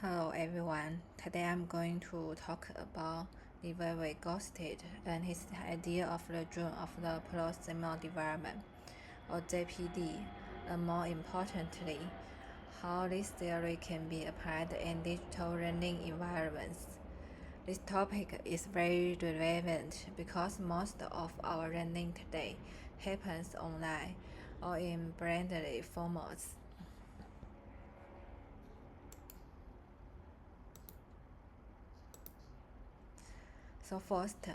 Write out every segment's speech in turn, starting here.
Hello everyone, today I'm going to talk about Vygotsky and his idea of the drone of the proximal development, or JPD, and more importantly, how this theory can be applied in digital learning environments. This topic is very relevant because most of our learning today happens online or in blended formats. So first,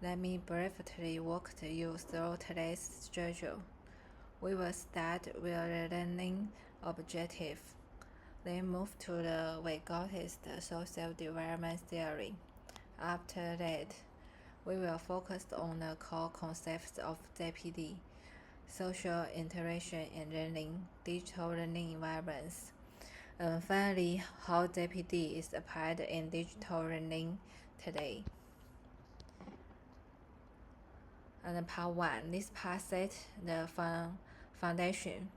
let me briefly walk you through today's schedule. We will start with the learning objective, then move to the Vygotsky social development theory. After that, we will focus on the core concepts of JPD, social interaction and learning, digital learning environments, and finally, how JPD is applied in digital learning today. And part 1, this part sets the foundation.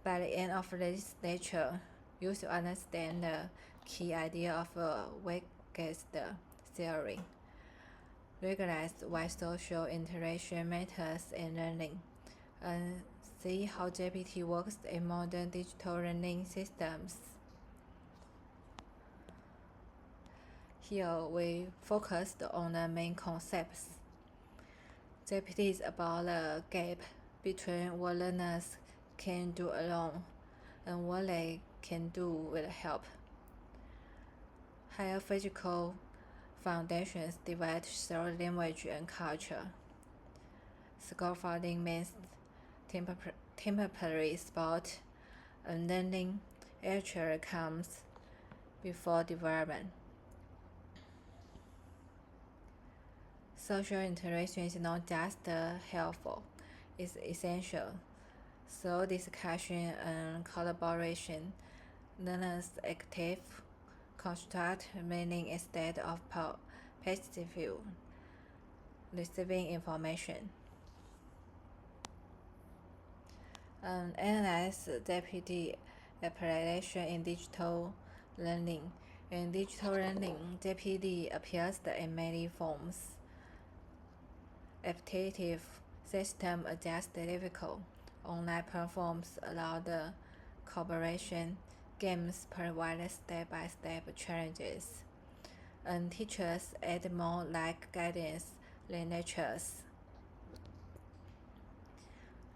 By the end of this lecture, you should understand the key idea of Vygotsky theory, recognize why social interaction matters in learning, and see how GPT works in modern digital learning systems. Here we focused on the main concepts. JPD is about the gap between what learners can do alone and what they can do with help. Higher physical foundations divide through language and culture. Scaffolding means temporary support, and learning actually comes before development. Social interaction is not just helpful, it's essential. Through discussion and collaboration, learners active construct meaning instead of passive receiving information. Analyze JPD application in digital learning. In digital learning, JPD appears in many forms. Adaptive system adjust difficult. Online platforms allow the collaboration. Games provide step-by-step challenges. And teachers add more like guidance than lectures.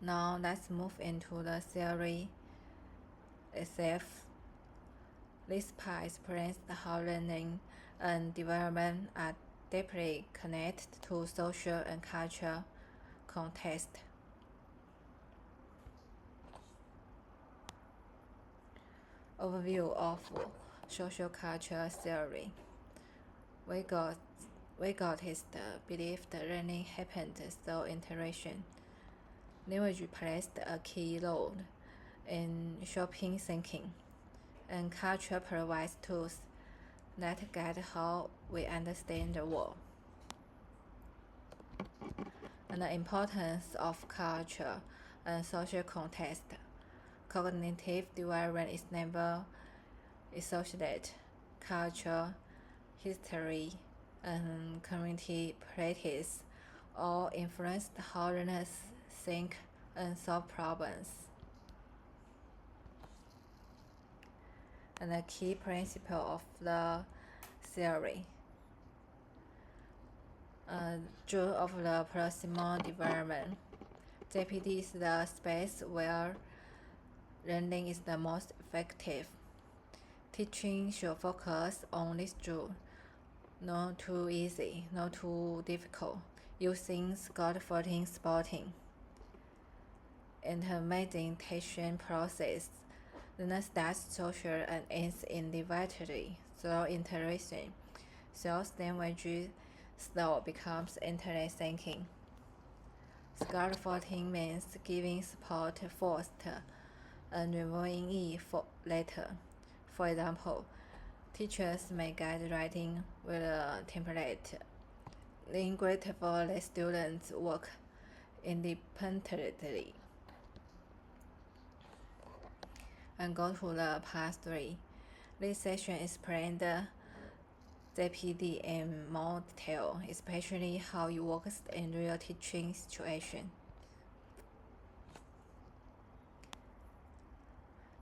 Now let's move into the theory itself. This part explains how learning and development are deeply connected to social and cultural context. Overview of social culture theory. Vygotsky believed that learning happened through interaction. Language plays a key role in shaping thinking, and culture provides tools that guide how we understand the world. And the importance of culture and social context. Cognitive development is never isolated. Culture, history, and community practice all influence how learners think and solve problems. And the key principle of the theory. Joy of the proximal development. JPD is the space where learning is the most effective. Teaching should focus on this joy. Not too easy, not too difficult. Using scaffolding spotting. Intermediation process. Learner starts social and ends individually through interaction. Sales language slow becomes internet thinking. Scaffolding means giving support first and reviewing it later. For example, teachers may guide writing with a template, then grateful let students work independently. And go to the part 3, This session explained ZPD in more detail, especially how it works in real teaching situations.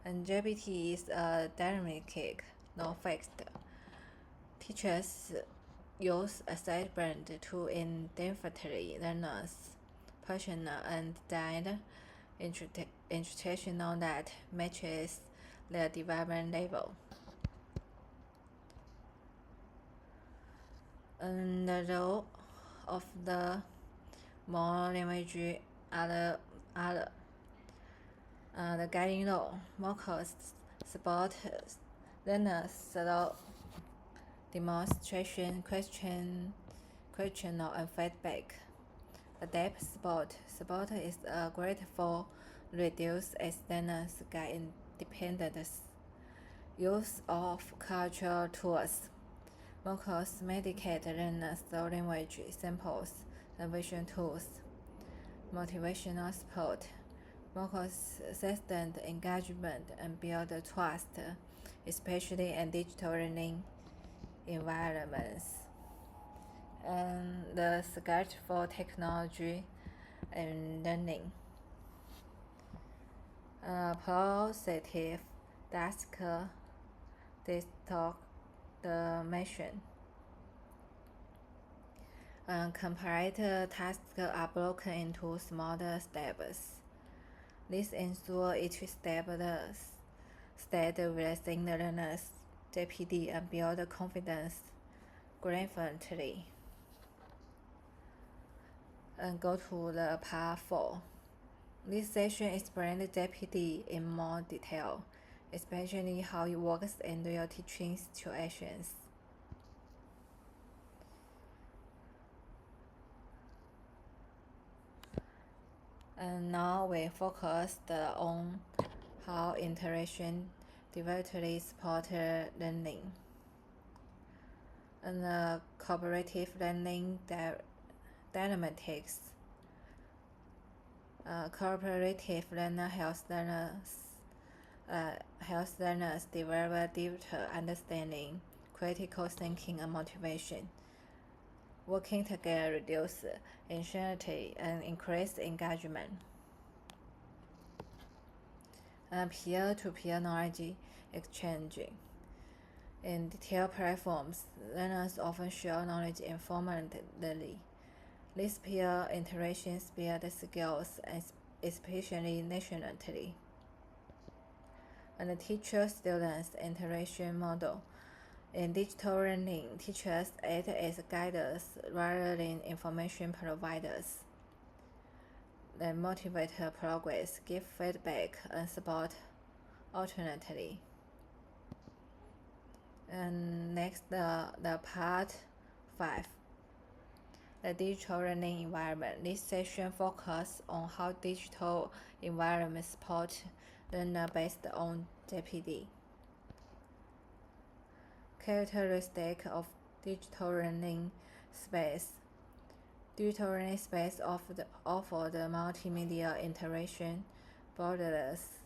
And GPT is a dynamic, not fixed. Teachers use assessment to independently learners, personal and designed instructional that matches their development level. And the role of the more language are the guiding role. Mockers support learners through demonstration, questionnaire, and feedback. Adapt support is great for reduce as learners get independence. Use of cultural tools. Mockers medicate learners through language samples and vision tools. Motivational support. Mockers sustain engagement and build trust, especially in digital learning environments. And the sketch for technology and learning. Positive task distribution. Complete tasks are broken into smaller steps. This ensures each step within the learner's JPD and build confidence gradually. And go to the part 4. This session explains JPD in more detail, especially how it works in real teaching situations. And now we focused on how interaction directly support learning. And the cooperative learning dynamics. Cooperative learner helps learners develop deeper understanding, critical thinking, and motivation. Working together reduce anxiety and increase engagement. And peer-to-peer knowledge exchange. In detailed platforms, learners often share knowledge informally. These peer interactions build skills, especially nationally. And the teacher-student interaction model. In digital learning, teachers act as guides rather than information providers. They motivate progress, give feedback, and support alternately. And next, the part 5. The digital learning environment. This session focuses on how digital environments support learner based on JPD. Characteristic of digital learning space. Digital learning space offer the multimedia interaction, borderless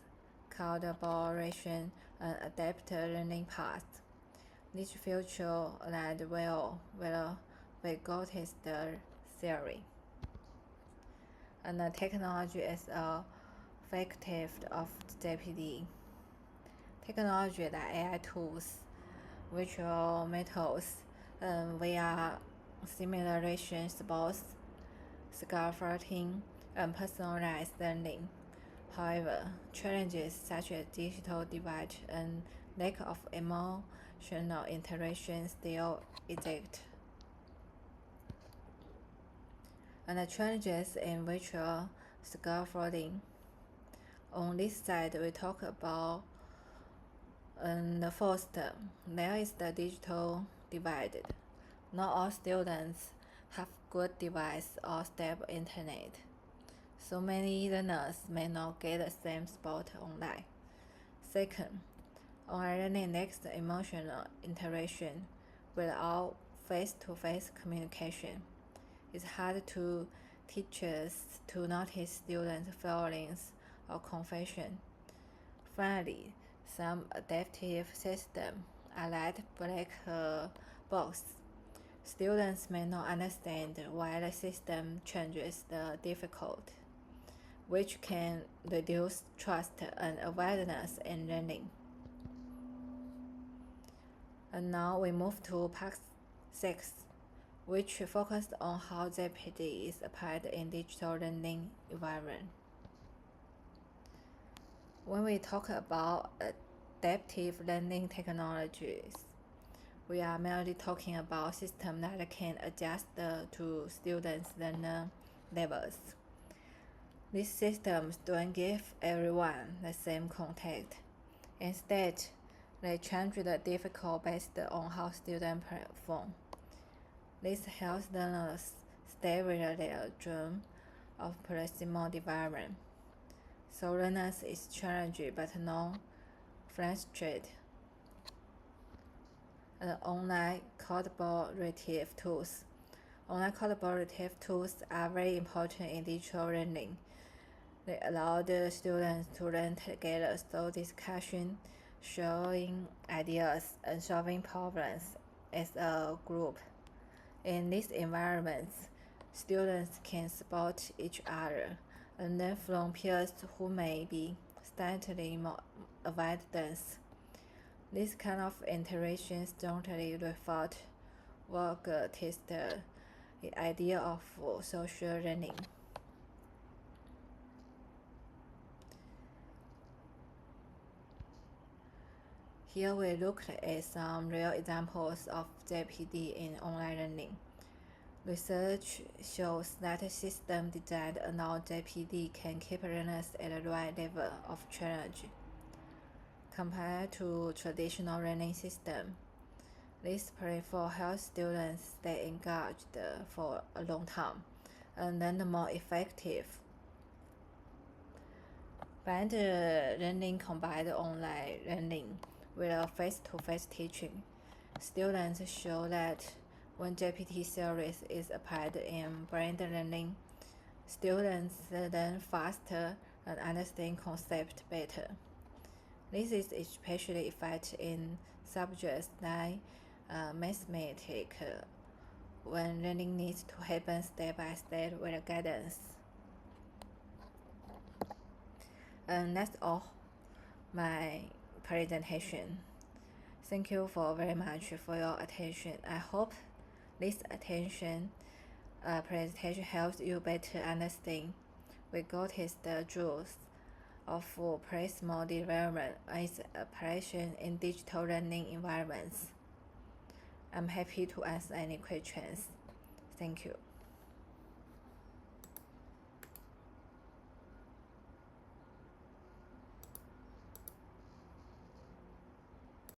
collaboration, and adaptive learning paths. This feature aligned well with Vygotsky theory. And the technology is effective of JPD. Technology like AI tools, virtual methods, VR simulation supports scaffolding and personalized learning. However, challenges such as digital divide and lack of emotional interaction still exist. And the challenges in virtual scaffolding. On this side, we talk about the first, there is the digital divide. Not all students have good device or stable internet, so many learners may not get the same support online. Second, online learning lacks emotional interaction without face-to-face communication. It's hard to teachers to notice students' feelings or confusion. Finally, Some adaptive systems are like black box. Students may not understand why the system changes the difficult, which can reduce trust and awareness in learning. And now we move to Part 6, which focused on how ZPD is applied in digital learning environment. When we talk about adaptive learning technologies, we are merely talking about systems that can adjust to students' learner levels. These systems don't give everyone the same content. Instead, they change the difficult based on how students perform. This helps learners stay within their dream of proximal environment. So learners is challenged but not frustrated. And online collaborative tools. Online collaborative tools are very important in digital learning. They allow the students to learn together through discussion, sharing ideas, and solving problems as a group. In these environments, students can support each other and learn from peers who may be slightly more advanced. These kind of interactions strongly reflect Vygotsky's the idea of social learning. Here we looked at some real examples of ZPD in online learning. Research shows that a system designed around ZPD can keep learners at the right level of challenge. Compared to traditional learning systems, this platform helps students stay engaged for a long time and learn more effective. Blended learning combined online learning with face-to-face teaching. Students show that when GPT series is applied in blended learning, students learn faster and understand concepts better. This is especially effective in subjects like mathematics, when learning needs to happen step by step with guidance. And that's all my presentation. Thank you very much for your attention. I hope this presentation helps you better understand Vygotsky's the rules of proximal development and its application in digital learning environments. I'm happy to answer any questions. Thank you.